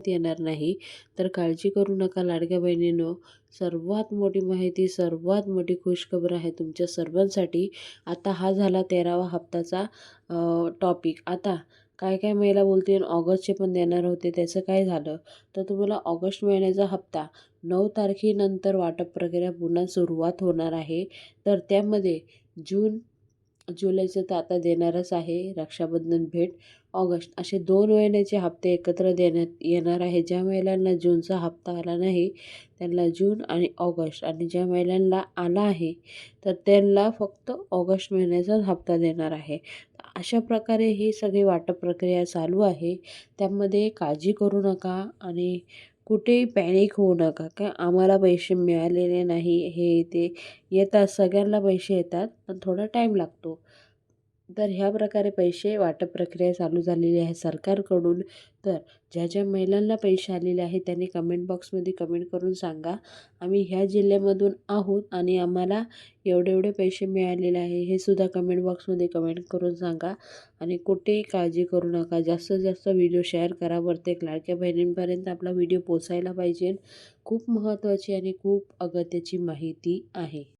येणार नाही. तर काळजी करू नका लाडक्या बहिणींनो. सर्वात मोठी माहिती, सर्वात मोठी खुशखबर आहे तुमच्या सर्वांसाठी. आता हा झाला 13वा हप्त्याचा टॉपिक. आता काय काय महिला बोलतील ऑगस्टचे पण देणार होते, त्याचं काय झालं? तर तुम्हाला ऑगस्ट महिन्याचा हप्ता 9 तारखेनंतर वाटप प्रक्रिया पुन्हा सुरुवात होणार आहे. तर त्यामध्ये जून जुलैचं तर आता देणारच आहे. रक्षाबंधन, भेट, ऑगस्ट असे 2 महिन्याचे हप्ते एकत्र देण्यात येणार आहे. ज्या महिलांना जूनचा हप्ता आला नाही त्यांना जून आणि ऑगस्ट, आणि ज्या महिलांना आला आहे तर त्यांना फक्त ऑगस्ट महिन्याचाच हप्ता देणार आहे. अशा प्रकारे ही सगळी वाटप प्रक्रिया चालू आहे. त्यामध्ये काळजी करू नका आणि कुठेही पॅनिक होऊ नका. काय आम्हाला पैसे मिळालेले नाही, हे ते येतात, सगळ्यांना पैसे येतात पण थोडा टाईम लागतो. तर ह्या प्रकारे पैसे वाटप प्रक्रिया चालू झालेली आहे सरकारकडून. तर ज्या ज्या महिलांना पैसे आलेले आहेत त्यांनी कमेंट बॉक्समध्ये कमेंट करून सांगा, आम्ही ह्या जिल्ह्यामधून आहोत आणि आम्हाला एवढे एवढे पैसे मिळालेले आहे, हे सुद्धा कमेंट बॉक्समध्ये कमेंट करून सांगा. आणि कुठेही काळजी करू नका. जास्तीत जास्त व्हिडिओ शेअर करा. प्रत्येक लाडक्या बहिणींपर्यंत आपला व्हिडिओ पोचायला पाहिजे. खूप महत्त्वाची आणि खूप अगत्याची माहिती आहे.